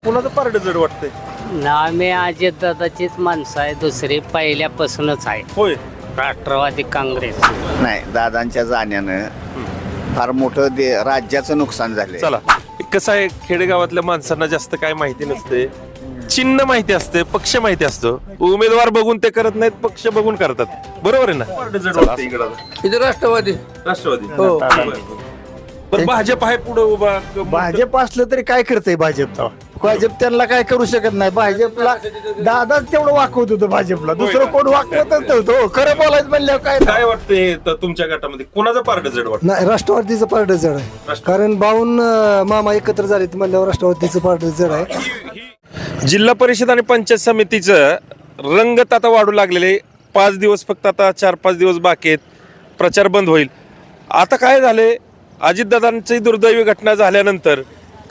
कुणाचं पारड जड वाटतंय? नामे अजितदादाचीच माणसं आहे, दुसरी पहिल्यापासूनच आहे. होय, राष्ट्रवादी काँग्रेस. नाही, दादांच्या जाण्यानं फार मोठं राज्याचं नुकसान झालंय. चला कसं आहे, खेडेगावातल्या माणसांना जास्त काय माहिती नसते. चिन्ह माहिती असते, पक्ष माहिती असतो. उमेदवार बघून ते करत नाहीत, पक्ष बघून करतात. बरोबर आहे ना? पारड जड वाटतंय इकडं. इथे राष्ट्रवादी राष्ट्रवादी. हो. पण भाजप आहे पुढे उभा. भाजप असलं तरी काय करतंय भाजप? भाजप त्यांना काय करू शकत नाही. भाजपला दादाच तेवढं वाकवत होतं भाजपला, दुसरं कोण वाकवतच नव्हतं. खरं बोलायचं म्हणल्यावर काय काय वाटतंय तुमच्या गटामध्ये कुणाचं पारड जड वाटतं? नाही, राष्ट्रवादीचं पार्ट जड आहे. कारण बावन्न मामा एकत्र झाले म्हणल्यावर राष्ट्रवादीचं पार्ट जड आहे. जिल्हा परिषद आणि पंचायत समितीचं रंगत आता वाढू लागलेले. 5 दिवस फक्त आता 4-5 दिवस बाकी आहेत, प्रचार बंद होईल. आता काय झाले, अजितदादांची दुर्दैवी घटना झाल्यानंतर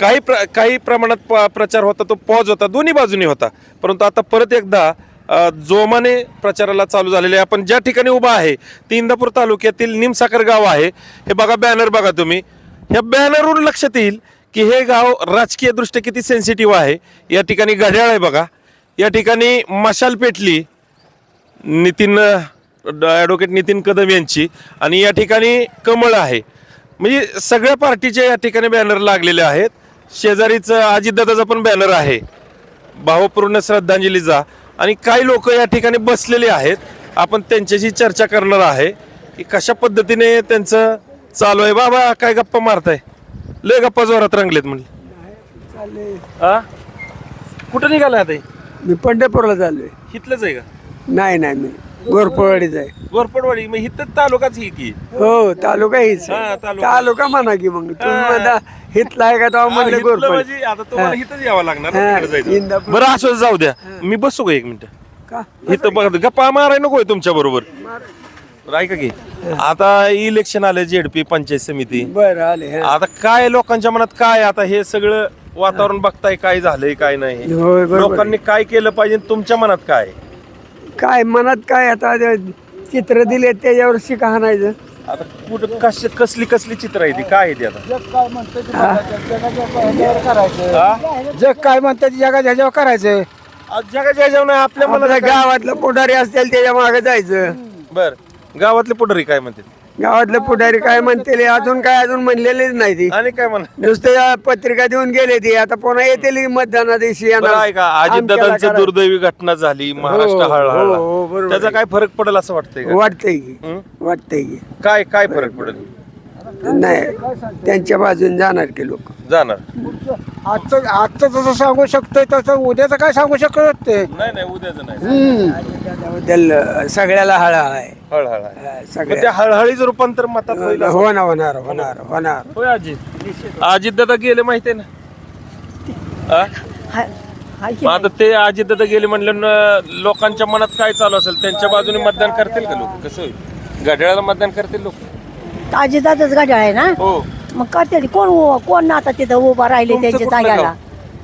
काही प्रमाणात प्रचार होता, तो पॉज होता, दोन्ही बाजूनी होता. परंतु आता परत एकदा जोमाने प्रचाराला चालू झालेले आहे. आपण ज्या ठिकाणी उभा आहे ते इंदापूर तालुक्यातील निमसाखर गाव आहे. हे बघा, बॅनर बघा तुम्ही. ह्या बॅनरवरून लक्षात येईल की हे गाव राजकीय दृष्ट्या किती सेन्सिटिव्ह आहे. या ठिकाणी घड्याळ आहे बघा, या ठिकाणी मशाल पेटली ॲडव्होकेट नितीन कदम यांची, आणि या ठिकाणी कमळ आहे. म्हणजे सगळ्या पार्टीचे या ठिकाणी बॅनर लागलेले आहेत. शेजारीच अजितदादाचा पण बॅनर आहे, भावपूर्ण श्रद्धांजलीचा. आणि काही लोक या ठिकाणी बसलेले आहेत. आपण त्यांच्याशी चर्चा करणार आहे की कशा पद्धतीने त्यांचं चालू आहे. बाबा, काय गप्पा मारताय? लय गप्पा जोरात रंगलेत म्हणले. कुठं निघालाय आता? मी पंढरपूरला चाललोय. इथलंच आहे का? नाही मी गोरपवाडीच आहे. गोरपडवाडी. मग इथं तालुकाच ही की? हो, तालुका हीच हा, आहे. तालुका. तालुका म्हणा की मग तुम्ही म्हणता हितला आहे का तेव्हा हा, म्हणलं इथलं गोरपवाडी. म्हणजे आता तुम्हाला इथंच यावं लागणार ना, हा, तिकडे जायचं. इंदापूर. बरं, असं जाऊ द्या, मी बसू का 1 मिनिट? का? इथं बघा, गप्पा माराय नकोय तुमच्या बरोबर. ऐका की, आता इलेक्शन आलं, जेडपी पंचायत समिती. बरं आले. हा. आता काय लोकांच्या मनात काय, आता हे सगळं वातावरण बघताय, काय झालंय काय नाही, होय, बरोबर. लोकांनी काय केलं पाहिजे, तुमच्या मनात काय? काय मनात काय, आता ते चित्र दिले त्याच्यावर शिका हाणायचं. आता कुठं कसली चित्र आहे ती, काय आहे ती आता? जग काय म्हणतात जगा ह्याच्यावर करायचं. जगाच्या जेवण आपल्या आपल्या मनात गावातलं पुढारी असतील त्याच्या मागे जायचं. बर, गावातले पुढारी काय म्हणते गावातलं पुढारी काय म्हणते अजून म्हणलेलेच नाही ती. आणि काय म्हणा? नुसतं पत्रिका देऊन गेले ती, आता पुन्हा येतील मतदाना दिवशी बरं आहे का, अजितदादांची दुर्दैवी घटना झाली, महाराष्ट्र हो, हळहळला. हो, बरोबर त्याचा आहे. काय फरक पडेल असं वाटतंय का? वाटतंय की हं? वाटतंय की काय फरक पडेल? नाही, त्यांच्या बाजून जाणार की लोक जाणार आजचं जसं सांगू शकतोय तसं उद्याचं काय सांगू शकत ते. नाही, उद्याचं नाही. सगळ्याला हळहळ आहे. हळहळ आहे. मग सगळ्या त्या हळहळीचं रूपांतर मतात होईल असं? होणार. होय अजितदादा गेले माहितीये ना? मग आता ते अजितदादा गेले म्हणलं, लोकांच्या मनात काय चालू असेल, त्यांच्या बाजूने मतदान करतील का लोक? कसं होईल? घड्याळाला मतदान करतील लोक? अजितदादाच गाड्या आहे ना, हो. मग करते कोण आता तिथं उभा राहिले तुमचं त्यांच्या कुठलं जाग्याला.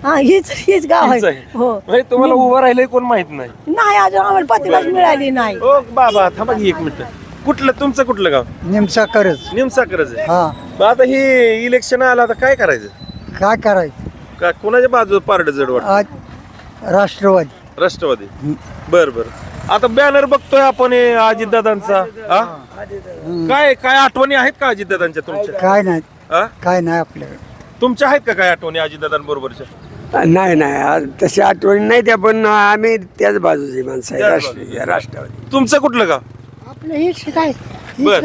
हा, हीच गाव हीच आहे. आहे. हो, म्हणजे तुम्हाला उभं राहिलंय कोण माहित नाही? नाही अजून आम्हाला पत्रिकाच मिळाली नाही. ओ बाबा, थांबा की 1 मिनिट. तुमचं कुठलं गाव? नेमसाकरच. निमसाकरच आहे. हा, मग आता ही इलेक्शन आलं, आता काय करायचं? काय करायचं? का कोणाच्या बाजू पारड जड वाटत? आज राष्ट्रवादी. राष्ट्रवादी. बर. आता बॅनर बघतोय आपण हे अजितदादांचा. हा? काय आठवणी आहेत का अजितदादांच्या तुमच्या? काय नाही, हा? काय नाही आपल्याकडे. तुमच्या आहेत का काय आठवणी अजितदादांबरोबरच्या? नाही तशी आठवणी नाही त्या, पण आम्ही त्याच बाजूची माणसं त्याच आहे. राष्ट्रवादी. तुमचं कुठलं गाव? आपलं हेच काय बर.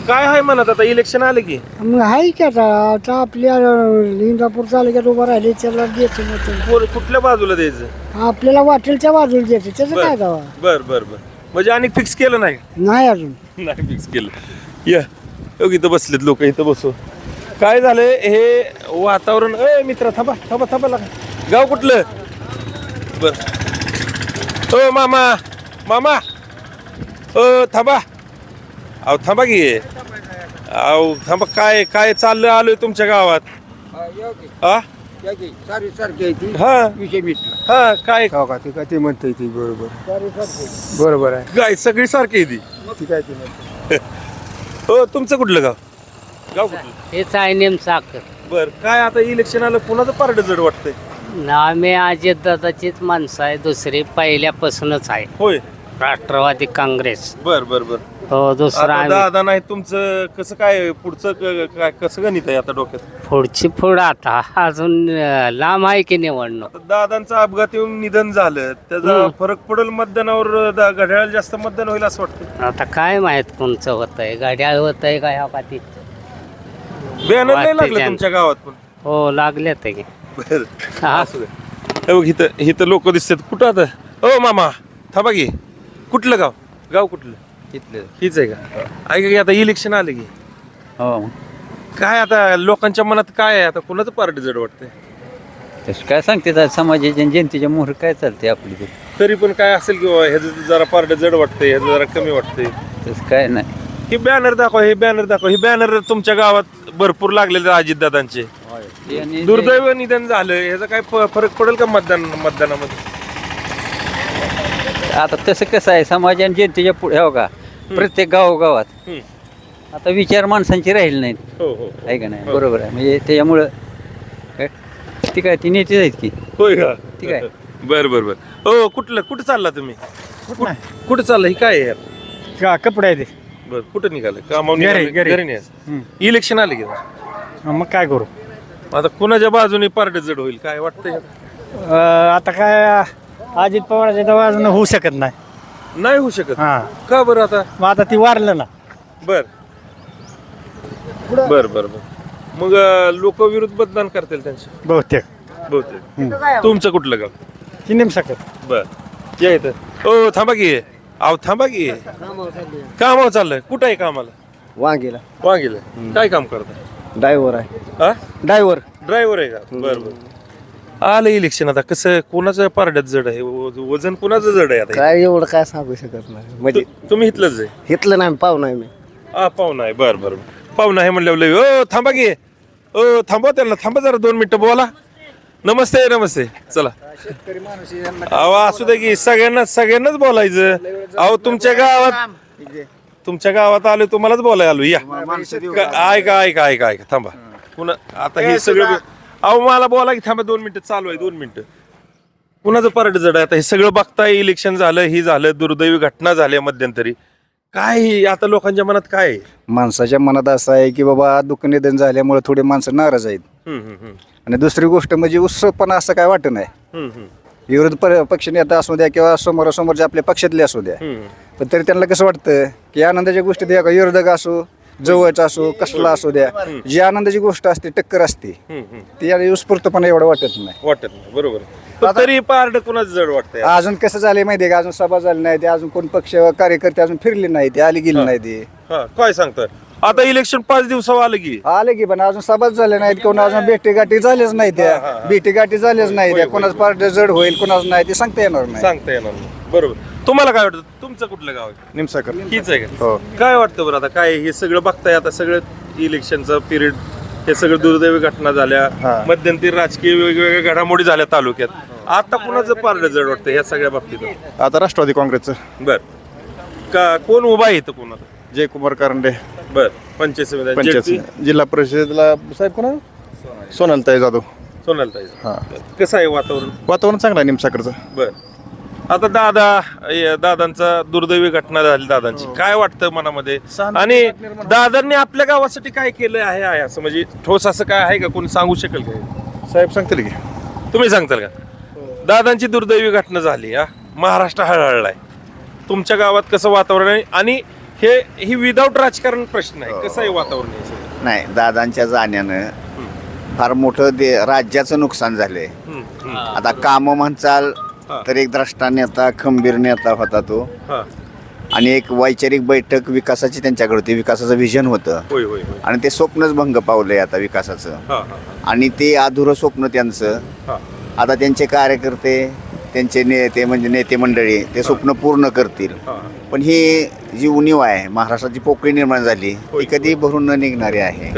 काय आहे म्हणत, आता इलेक्शन आलं की? मग आहे की आता आपल्या इंदापूर तालुक्यात उभं राहिले त्याला द्यायचं. कुठल्या बाजूला द्यायचं? आपल्याला वाटेल त्या बाजूला द्यायचं, त्याचं काय दावा बर. म्हणजे आणि फिक्स केलं नाही? नाही अजून. नाही फिक्स केलं. या इथं बसलेत लोक, इथं बसू. काय झालंय हे वातावरण? मित्र थांबा लागा. गाव कुठलं? बर. ओ मामा थांबा. अहो थांबा की. अहो थांबा. काय चाललं, आलोय तुमच्या गावात. हा, काय ते म्हणते ती बरोबर आहे. काय सगळी सारखी ती? हो, तुमचं कुठलं गाव कुठलं? हेच आहे निमसाखर. बर. काय आता इलेक्शन आलं, कुणाचं पारड जड वाटतंय? आम्ही अजितदादाचीच माणसं आहे, दुसरी पहिल्यापासूनच आहे. होय. राष्ट्रवादी काँग्रेस. बर बर बर. हो, दुसरं आता आम्ही दादा नाही तुमचं कसं काय पुढचं काय कसं गणित आहे आता डोक्यात? पुढची पुढं आता अजून लांब आहे की निवडणूक. आता दादांचा अपघात येऊन निधन झालं त्याचा फरक पडेल मतदानावर, घड्याळ जास्त मतदान होईल असं वाटतं. आता काय माहित कोणचं होत आहे, घड्याळ होत आहे काय हा ती. बॅनर नाही वाटते लागलं त्यांना. तुमच्या गावात पण? हो, लागले ते की. बरं. हा. असू दे. हे बघ इथं इथं लोक दिसतात. कुठं आता? ओ मामा थांबा की. कुठलं गाव? गाव कुठलं? हीच आहे का? ऐका की आता इलेक्शन आले की काय आता लोकांच्या मनात काय आहे, आता कोणाचं पार्टी जड वाटतंय? तसं काय सांगते समाजाच्या आणि जनतेच्या मोहर काय चालते आपली ते. तरी पण काय असेल की ह्याचं जरा पार्टी जड वाटतंय, ह्याचं जरा कमी वाटतंय. तसं काय नाही. हे बॅनर दाखवा, हे बॅनर दाखवा. हे बॅनर तुमच्या गावात भरपूर लागलेले अजितदादांचे. आणि दुर्दैव निधन झालं, ह्याचा काय फरक पडेल का मतदानामध्ये? आता तसं कसं आहे, समाज आणि जनतेच्या पुढे हो का प्रत्येक गावोगावात हम्म. आता विचार माणसांचे राहिले नाहीत, हो हो आहे का नाही? बरोबर आहे. म्हणजे त्याच्यामुळं काय ती काय ती नेतेच आहेत की. होय का? ठीक आहे. बर बर बर. हो कुठं चालला तुम्ही? कुठं चालला? ही काय आहे यार? कपडे आहे बर कुठं निघालं? कामावर घरी, निघालं? घरी. घरी नाही. इलेक्शन आले की आता? मग काय करू आता कुणाच्या बाजूने पार्टी जड होईल काय वाटतंय? आता काय अजित पवाराच्या तर अजून होऊ शकत नाही. नाही होऊ शकत. हा, का बरं आता? मग आता ती वारलं ना. बर बर बर बर. मग लोक विरोध मतदान करतील त्यांचे बहुतेक बहुतेक. तुमचं कुठलं गाव? ती नेम शकत. बर या इथं. हो थांबा की. अहो थांबा की. कामावर चाललंय? कुठं आहे कामाला? वांगीला वांगेला. काय काम करताय? ड्रायव्हर आहे. हा ड्रायव्हर ड्रायव्हर आहे का? बर बर. आलं इलेक्शन आता कसं कोणाचं पारड्यात जड आहे? वजन कोणाचं जड आहे आता? काय एवढं काय सांगू शकत नाही. म्हणजे तुम्ही इथलंच आहे? इथलं नाही, पाहू नाही मी. हा पाहुणा आहे. बर बर. पाहुणा आहे म्हणल्यावर लय. ओ थांबा की. ओ थांबा त्यांना. थांबा जरा 2 मिनिटं बोला. नमस्ते नमस्ते. चला अहो असू दे की. सगळ्यांनाच बोलायचं. अहो तुमच्या गावात आलो, तुम्हालाच बोलायला आलो. या ऐका ऐका ऐका ऐका. थांबा पुन्हा आता हे सगळं. अहो मला बोला की. थांबा 2 मिनिटं. चालू आहे 2 मिनिटं. कुणाचं पार्ट जड आहे आता? हे सगळं बघताय. इलेक्शन झालं, ही झालं, दुर्दैवी घटना झाल्या मध्यंतरी. काय आता लोकांच्या मनात काय आहे? माणसाच्या मनात असं आहे की बाबा दुःख निधन झाल्यामुळे थोडे माणसं नाराज आहेत. आणि दुसरी गोष्ट म्हणजे उत्सवपणा असं काय वाटत नाही. विरोध पक्ष नेता असू द्या किंवा समोरासमोरचे आपल्या पक्षातले असू द्या, पण तरी त्यांना कसं वाटतं की आनंदाच्या गोष्टी द्या का विरोधक असो, जवळचा असो, कसला असू द्या, जी आनंदाची गोष्ट असते, टक्कर असते, ती उत्स्फूर्तपणा एवढं वाटत नाही. बरोबर. तरी पार्ट कुणाचं जड वाटतंय? अजून कसं झालंय माहितीये का? अजून सभा झाली नाही, ते अजून कोण पक्ष कार्यकर्ते अजून फिरले नाही, ते आली गेली नाही. ते काय सांगताय? आता इलेक्शन 5 दिवसावर आलं की आले की, पण अजून सभाच झाल्या नाहीत. कोण अजून भेटीगाठी झाल्याच नाही, त्या भेटीगाठी झाल्याच नाही. त्या कोणाच पार्ट जड होईल, कोणाच नाही, ते सांगता येणार नाही. सांगता येणार नाही. बरोबर. तुम्हाला काय वाटतं? तुमचं कुठलं गाव आहे? निमसाकर हीच आहे का? काय वाटतं बरं आता? काय हे सगळं बघताय आता, सगळं इलेक्शनचं पिरियड, हे सगळं दुर्दैवी घटना झाल्या, मध्यंतरी राजकीय वेगवेगळ्या घडामोडी झाल्या तालुक्यात. आता कुणाचं पार्ट जड वाटतं या सगळ्या बाबतीत? आता राष्ट्रवादी काँग्रेसचं बर का कोण उभा आहे इथं? कोणाला? जयकुमार कारंडे. बर. पंचायत समिती पंचायत जिल्हा परिषदेला साहेब कोणा? सोनालताई जाधव. सोनालताई. कसं आहे वातावरण? वातावरण चांगलं आहे निमसाकरचं. बर. आता दादांचा दुर्दैवी घटना झाली दादांची, काय वाटतं मनामध्ये? आणि दादांनी आपल्या गावासाठी काय केलं आहे असं, म्हणजे ठोस असं काय आहे का? कोणी सांगू शकेल का? साहेब सांगतील की. तुम्ही सांगताल का? दादांची दुर्दैवी घटना झाली, महाराष्ट्र हळहळलाय. तुमच्या गावात कसं वातावरण आहे? आणि ही विदाऊट राजकारण प्रश्न आहे, कसं आहे वातावरण? नाही, दादांच्या जाण्यानं फार मोठं राज्याचं नुकसान झालंय. आता काम म्हणचाल तर एक द्रष्टा नेता, खंबीर नेता होता तो. आणि एक वैचारिक बैठक विकासाची त्यांच्याकडे होती, विकासाचं विजन होतं. आणि ते स्वप्नच भंग पावलंय आता विकासाचं. आणि ते अधुरं स्वप्न त्यांचं आता त्यांचे कार्यकर्ते, त्यांचे नेते म्हणजे नेते मंडळी ते स्वप्न पूर्ण करतील. पण ही जी उणीव आहे, महाराष्ट्राची पोकळी निर्माण झाली, ती कधी भरून न निघणारी आहे.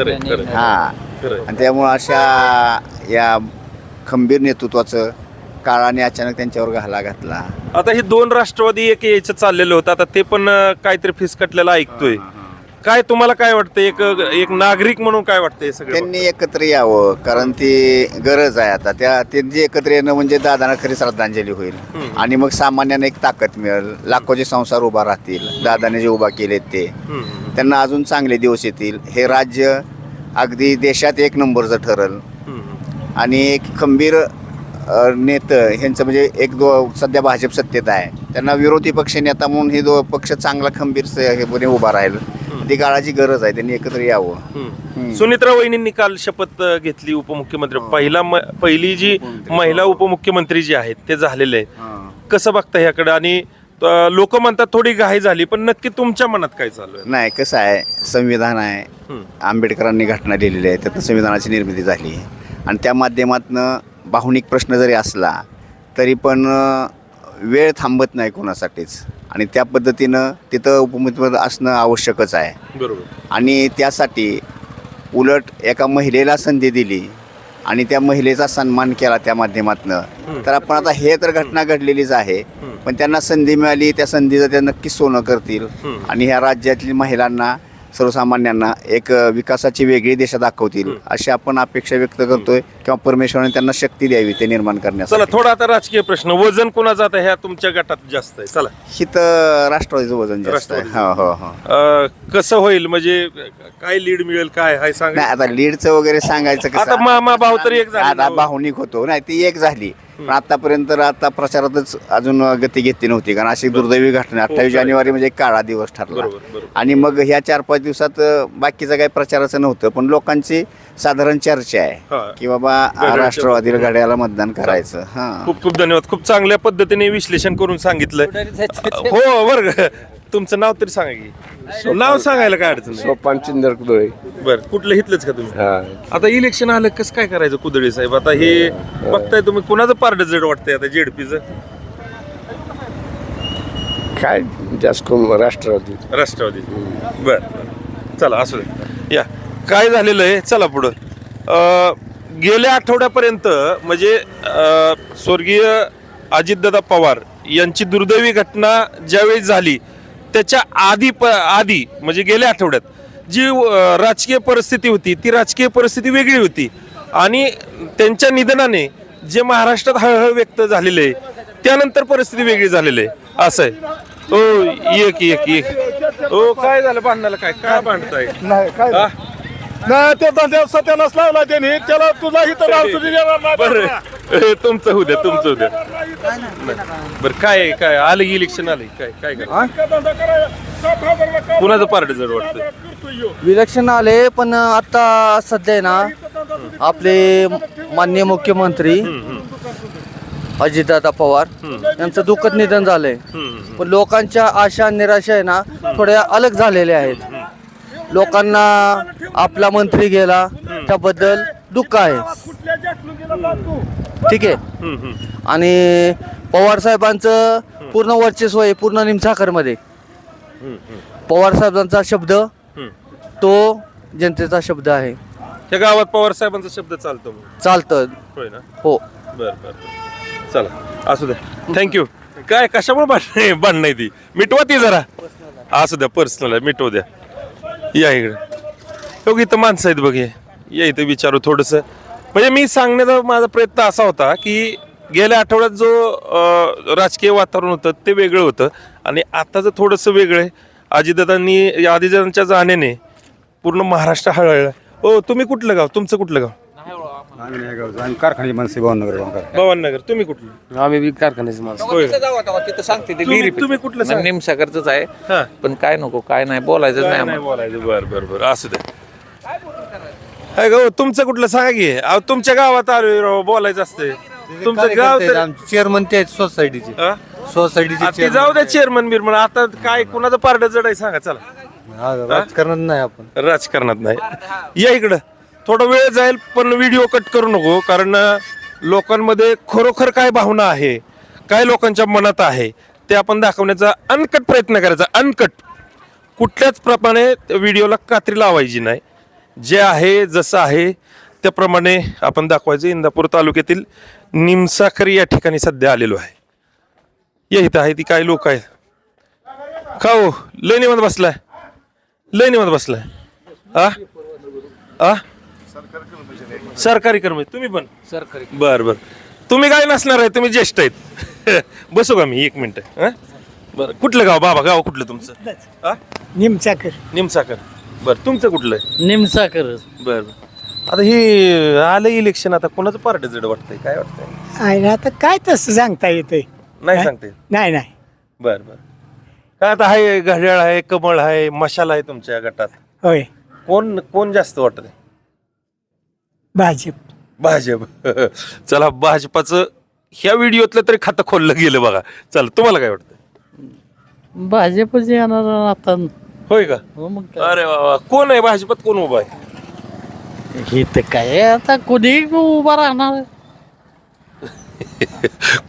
आणि त्यामुळं अशा या खंबीर नेतृत्वाचं काळाने अचानक त्यांच्यावर घाला घातला. आता हे 2 राष्ट्रवादी एक यायचं चाललेलं होतं, आता ते पण काहीतरी फिसकटलेलं ऐकतोय. काय तुम्हाला काय वाटतं, एक नागरिक म्हणून काय वाटतं हे सगळं? त्यांनी एकत्र यावं, कारण ती गरज आहे आता. त्यांची एकत्र येणं म्हणजे दादांना खरी श्रद्धांजली होईल आणि मग सामान्यांना एक ताकद मिळेल. लाखोचे संसार उभा राहतील. दादाने जे उभा केलेत ते त्यांना अजून चांगले दिवस येतील. हे राज्य अगदी देशात एक नंबरचं ठरल आणि एक खंबीर नेतं ह्यांचं म्हणजे सध्या भाजप सत्तेत आहे, त्यांना विरोधी पक्ष नेता म्हणून हे पक्ष चांगला खंबीर हे उभा राहील. ती काळाची गरज आहे. त्यांनी एकत्र यावं. सुनित्रा वहिनींनी काल शपथ घेतली उपमुख्यमंत्री. पहिली जी महिला उपमुख्यमंत्री जी आहेत ते झालेले आहेत. कसं बघता ह्याकडे? आणि लोक म्हणतात थोडी घाई झाली, पण नक्की तुमच्या मनात काय चालू आहे? नाही, कसं आहे, संविधान आहे, आंबेडकरांनी घटना लिहिलेली आहे, त्यातनं संविधानाची निर्मिती झाली आणि त्या माध्यमातनं भावनिक प्रश्न जरी असला तरी पण वेळ थांबत नाही कोणासाठीच आणि त्या पद्धतीनं तिथं उपमुख्यमंत्री असणं आवश्यकच आहे. बरोबर. आणि त्यासाठी उलट एका महिलेला संधी दिली आणि त्या महिलेचा सन्मान केला त्या माध्यमातनं. तर आपण आता हे तर घटना घडलेलीच आहे, पण त्यांना संधी मिळाली, त्या संधीचं ते नक्कीच सोनं करतील आणि ह्या राज्यातील महिलांना, सर्वसामान्यांना एक विकासाची वेगळी दिशा दाखवतील अशी आपण अपेक्षा व्यक्त करतोय किंवा परमेश्वराने त्यांना शक्ती द्यावी ते निर्माण करण्यासाठी. चला, थोडा आता राजकीय प्रश्न. वजन कोणाचं आता ह्या तुमच्या गटात जास्त आहे? चला, हिथं राष्ट्रवादीचं वजन जास्त आहे. हो. कसं होईल, म्हणजे काय लीड मिळेल, काय हाय सांग. नाही, आता लीडचं वगैरे सांगायचं आता मामा भाऊ तर एक झाले आता ना. भावनिक होतो. नाही, ती एक झाली, पण आतापर्यंत प्रचारातच अजून गती घेतली नव्हती, कारण अशी दुर्दैवी घटना 28 जानेवारी म्हणजे एक काळा दिवस ठरला. बरोबर. आणि मग ह्या 4-5 दिवसात बाकीचं काही प्रचाराचं नव्हतं, पण लोकांची साधारण चर्चा आहे की बाबा राष्ट्रवादीला घड्याला मतदान करायचं. खूप खूप धन्यवाद. खूप चांगल्या पद्धतीने विश्लेषण करून सांगितलं. हो, बरं. तुमचं नाव तरी सांगा की. नाव सांगायला काय अडचण नाही. सोपान चिंदर कुदळे. बरं, कुठलं हितलंच का तुम्ही? आता इलेक्शन आलं, कसं काय करायचं कुदळे साहेब? आता हे बघताय तुम्ही, कुणाचं पारड जड वाटतंय आता? जेडपीचं काय जास्त करून राष्ट्रवादी. बर, चला असू दे. या, काय झालेलं आहे, चला पुढं. गेल्या आठवड्यापर्यंत म्हणजे स्वर्गीय अजितदादा पवार यांची दुर्दैवी घटना ज्यावेळी झाली त्याच्या आधी म्हणजे गेल्या आठवड्यात जी राजकीय परिस्थिती होती, ती राजकीय परिस्थिती वेगळी होती आणि त्यांच्या निधनाने जे महाराष्ट्रात हळहळ व्यक्त झालेले आहे त्यानंतर परिस्थिती वेगळी झालेली आहे. असं आहे. ओ, एक ओ, काय झालं भांडणाला? काय भांडताय? नाही, ते सत्यानाश लावला त्यांनी, त्याला तुझा बरं, तुमचं होऊ द्या. बरं, काय आलं की इलेक्शन आलंय, काय कुणाचं पार्ट जड वाटतं? इलेक्शन आले, पण आता सध्या आहे ना आपले माननीय मुख्यमंत्री अजितदादा पवार यांचं दुःखद निधन झालंय. पण लोकांच्या आशा निराशा आहे ना थोड्या अलग झालेल्या आहेत. लोकांना आपला मंत्री गेला त्याबद्दल दुःख आहे. ठीक आहे. आणि पवार साहेबांचं पूर्ण वर्चस्व आहे पूर्ण निमसाखरमध्ये. पवार साहेबांचा शब्द तो जनतेचा शब्द आहे. त्या गावात पवार साहेबांचा शब्द चालतं. होय ना? हो. बरं, चला असू द्या. थँक्यू. काय कशामुळे भांडण ती मिटवा ती जरा. असू द्या, पर्सनल आहे, मिटवू द्या. या इकडे इथं माणसं आहेत बघ. या इथं विचारू थोडंसं. म्हणजे मी सांगण्याचा माझा प्रयत्न असा होता की गेल्या आठवड्यात जो राजकीय वातावरण होतं ते वेगळं होतं आणि आताचं थोडंसं वेगळं आहे. अजितदादांनी आदिदादांच्या जाण्याने पूर्ण महाराष्ट्र हळहळला. हो, तुम्ही कुठलं गाव? तुमचं कुठलं गाव? कारखान्याची माणसे भवाननगर. तुम्ही कुठलं? आम्ही बी कारखान्याचे माणसं. तिथं सांगते ते तुम्ही कुठलं? निमसागरच आहे. पण काय नको, काय नाही बोलायचं नाही. बोलायचं. बरं, असू दे. काय गाव तुमचं कुठलं सांगा की? तुमच्या गावात आलो बोलायचं असते. तुमचं गाव चेअरमन ते सोसायटीचे जाऊ द्या. चेअरमन बिरमन आता काय कुणाचं पारड जड आहे सांगा. चला, राजकारणात नाही आपण. राजकारणात नाही. या इकडं. थोडा वेळ जाईल पण व्हिडिओ कट करू नको, कारण लोकांमध्ये खरोखर काय भावना आहे, काय लोकांच्या मनात आहे ते आपण दाखवण्याचा अनकट प्रयत्न करायचा. अनकट कुठल्याच प्रमाणे व्हिडिओला कात्री लावायची नाही. जे आहे जसं आहे त्याप्रमाणे आपण दाखवायचं. इंदापूर तालुक्यातील निमसाखर या ठिकाणी सध्या आलेलो आहे. या इथं आहे ती काय लोक आहेत का हो? लय निवांत बसलाय. लय निवांत बसलाय. आ आ सरकारी कर्मचारी तुम्ही पण सरकारी बर बर. तुम्ही काय नसणार आहे, तुम्ही ज्येष्ठ आहेत. बसू का मी 1 मिनिट. बर कुठलं गाव बाबा, गाव कुठलं तुमचं? आ? निमचाकर. निमसाकर. बर तुमचं कुठलं आहे? निमसाकर. बर बर. आता हे आलं इलेक्शन, आता कोणाचं पार्ट जड वाटतंय, काय वाटतंय? आता काय तसं सांगता येते नाही सांगते. नाही नाही. बर बर. काय आता आहे, घड्याळ आहे, कमळ आहे, मशाल आहे तुमच्या गटात. होय. कोण कोण जास्त वाटत? भाजप. भाजप. चला भाजपाचं ह्या व्हिडिओतलं तरी खातं खोललं गेलं बघा. चला तुम्हाला काय वाटतं? भाजपच येणार आता. होय का? हो मग अरे वा, कोण आहे भाजपात, कोण उभा आहे? हे तर काय आता कोणी उभा राहणार.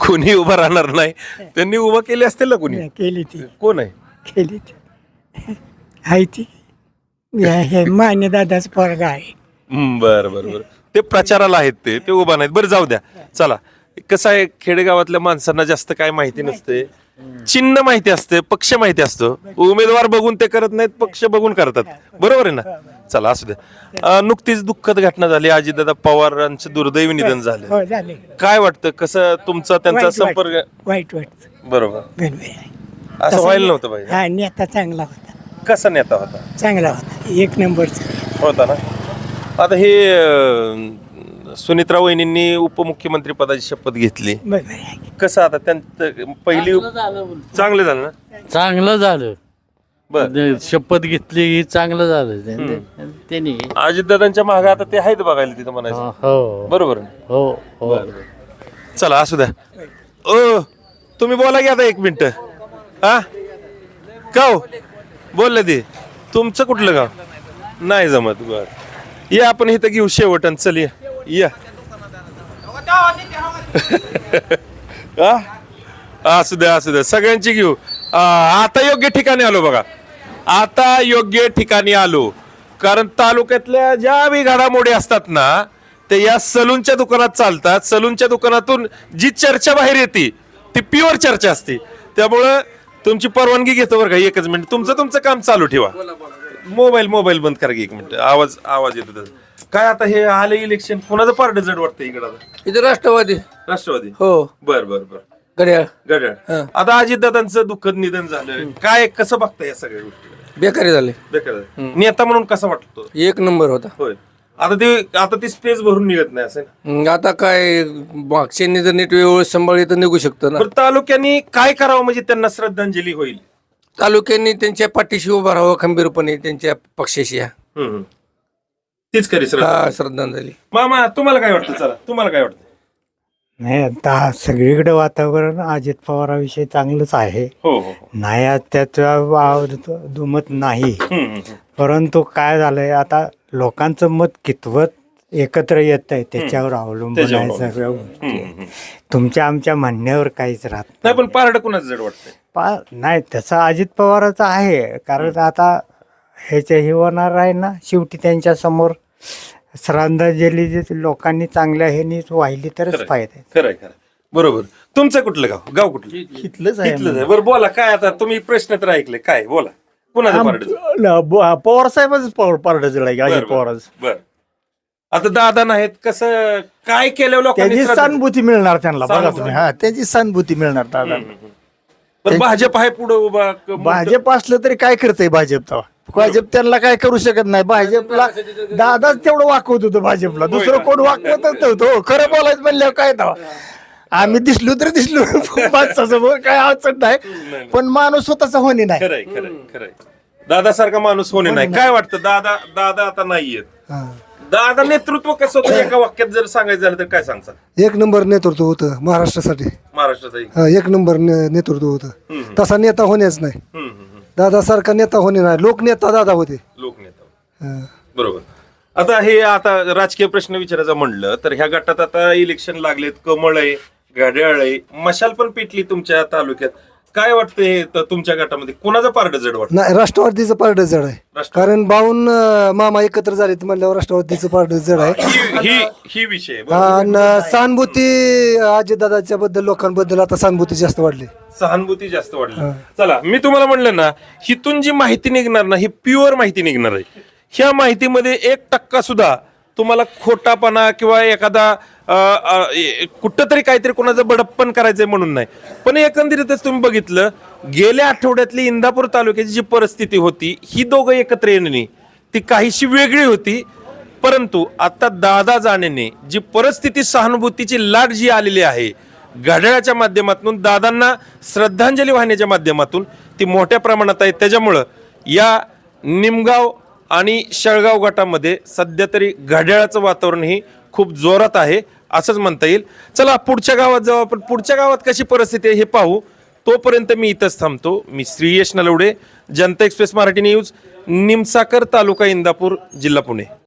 कोणी उभा राहणार नाही. त्यांनी उभा केले असतील ना कोणी. केली ती. कोण आहे? केली ती. आहे ती. हे मान्य दादाच पोरगा आहे. बर बर बर. ते प्रचाराला आहेत, ते उभा नाहीत. बरं जाऊ द्या. चला कसं आहे, खेडेगावातल्या माणसांना जास्त काय माहिती नसते. चिन्ह माहिती असते, पक्ष माहिती असतो. उमेदवार बघून ते करत नाहीत, पक्ष बघून करतात. बरोबर आहे ना? चला असू द्या. नुकतीच दुःखद घटना झाली, अजितदादा पवारांचं दुर्दैवी निधन झालं. हो झाले. काय वाटतं, कसं तुमचा त्यांचा वाईट संपर्क? वाईट वाटत. बरोबर. बरोबर. असं व्हायला नव्हतं पाहिजे. हा नेता चांगला होता. कसा नेता होता? चांगला होता. 1 नंबरचा होता ना. आता हे सुनित्रा वहिनींनी उपमुख्यमंत्री पदाची शपथ घेतली. बरोबर आहे. कसं आता त्यांचं पहिली चांगलं झालं ना. चांगलं झालं. बर. शपथ घेतली, चांगलं झालं त्यांनी. अजितदादांच्या मागे आता ते आहेत बघायला तिथं म्हणायचं. हो बरोबर ना? हो हो. चला असू द्या. ओ तुम्ही बोला की आता 1 मिनिट. हा का हो बोलले ते. तुमचं कुठलं गाव? नाही जमत. बर या आपण इथं घेऊ शेवटन. चल या. असू द्या असू द्या, सगळ्यांची घेऊ. आता योग्य ठिकाणी आलो बघा. आता योग्य ठिकाणी आलो, कारण तालुक्यातल्या ज्या बी घडामोडी असतात ना, ते या सलूनच्या दुकानात चालतात. सलूनच्या दुकानातून जी चर्चा बाहेर येते ती प्युअर चर्चा असते. त्यामुळं तुमची परवानगी घेतो बरं का. 1च मिनिट. तुमचं काम चालू ठेवा. मोबाईल बंद करा की 1 मिनिट. आवाज येतो त्याचा. काय आता हे आले इलेक्शन, कोणाचं पार्ट जड वाटतं इकडं? इथे राष्ट्रवादी. राष्ट्रवादी. हो. बर. घड्याळ. आता अजितदादांचं दुःखद निधन झालं, काय कसं बघताय या सगळ्या गोष्टी? बेकारी झाले. बेकार. नेता म्हणून कसा वाटतो? 1 नंबर होता. होय. आता ती स्पेस भरून निघत नाही असं ना? आता काय मागच्यांनी जर नीट व्यवस्थित सांभाळली तर निघू शकतं ना. बरं, तालुक्यांनी काय करावं म्हणजे त्यांना श्रद्धांजली होईल? तालुक्यांनी त्यांच्या पाठीशी उभं राहावं खंबीरपणे, त्यांच्या पक्षाशी. तीच खरी श्रद्धा. श्रद्धांजली. मामा तुम्हाला काय वाटतं? चला तुम्हाला काय वाटतं? नाही आता सगळीकडे वातावरण अजित पवाराविषयी चांगलंच आहे. हो. नाही त्याच्या दुमत नाही. परंतु काय झालंय, आता लोकांचं मत कितवत एकत्र येत आहे त्याच्यावर अवलंबून आहे सगळ्या गोष्टी. तुमच्या आमच्या म्हणण्यावर काहीच राहत नाही. पण पारड कुणाचं जड वाटतंय? नाही तसं अजित पवाराचं आहे. कारण आता ह्याच्या हे होणार आहे ना, शेवटी त्यांच्या समोर श्रद्धांजली जे लोकांनी चांगल्या ह्यानी वाहिली तरच फायदा आहे. खरंय. बरोबर. तुमचं कुठलं गाव कुठलं? इथलंच आहे. इथलंच आहे. बरं बोला काय आता, तुम्ही प्रश्न तर ऐकले, काय बोला. कुणाचं पारड? पवार साहेबच पारड जड आहे अजित पवारच. बर. आता दादा नाहीत, कसं काय केलं लोकांनी? त्याची सहानुभूती मिळणार त्यांना बघा तुम्ही. हा त्याची सहानुभूती मिळणार दादा. पण भाजप आहे पुढे उभा. भाजप असलं तरी काय करतंय भाजप? भाजप त्यांना काय करू शकत नाही. भाजपला दादाच तेवढं वाकवत होतं भाजपला, दुसरं कोण वाकवतच नव्हतं. खरं बोलायचं म्हणल्यावर काय तेव्हा आम्ही दिसलो तर दिसलो माणसासमोर, काय अडचण नाही. पण माणूस स्वतःचा होणे नाही. खरंय. दादा सारखा माणूस होणे नाही. काय वाटतं दादा आता नाहीयेत. दादा नेतृत्व कसं होतं एका वाक्यात जर सांगायचं झालं तर काय सांगता? 1 नंबर नेतृत्व होतं महाराष्ट्रासाठी. महाराष्ट्राचा 1 नंबर नेतृत्व होतं. तसा नेता होण्याच नाही. दादा सारखा नेता होणे नाही. लोकनेता दादा होते. लोकनेता. बरोबर. आता राजकीय प्रश्न विचारायचं म्हणलं तर ह्या गटात आता इलेक्शन लागलेत. कमळ आहे, घड्याळ आहे, मशाल पण पेटली तुमच्या तालुक्यात. काय वाटतं हे तुमच्या गटामध्ये कोणाचं पारड जड वाटतं? नाही, राष्ट्रवादीचं पारड जड आहे. कारण बावून मामा एकत्र झाले म्हणल्यावर राष्ट्रवादीचं पारड जड आहे. ही विषय आहे, बरोबर. आणि सहानुभूती अजितदादाच्या बद्दल लोकांबद्दल आता सहानुभूती जास्त वाढली. सहानुभूती जास्त वाढली. चला, मी तुम्हाला म्हणलं ना, हिथून जी माहिती निघणार ना, ही प्युअर माहिती निघणार आहे. ह्या माहितीमध्ये 1% सुद्धा तुम्हाला खोटापणा किंवा एखादा कुठंतरी काहीतरी कोणाचं बडप्पन करायचंय म्हणून नाही. पण एकंदरीतच तुम्ही बघितलं, गेल्या आठवड्यातली इंदापूर तालुक्याची जी परिस्थिती होती, ही दोघं एकत्र येणे ती काहीशी वेगळी होती. परंतु आता दादा जाणेने जी परिस्थिती, सहानुभूतीची लाट जी आलेली आहे घड्याळाच्या माध्यमातून, दादांना श्रद्धांजली वाहण्याच्या माध्यमातून, ती मोठ्या प्रमाणात आहे. त्याच्यामुळं या निमगाव आणि शेळगाव गटामध्ये सध्या तरी घड्याळाचं वातावरण ही खूप जोरात आहे असंच म्हणता येईल. चला पुढच्या गावात जाऊ आपण. पुढच्या गावात कशी परिस्थिती आहे हे पाहू. तोपर्यंत मी इथंच थांबतो. मी श्रीयश नलवडे, जनता एक्सप्रेस मराठी न्यूज, निमसाकर तालुका, इंदापूर, जिल्हा पुणे.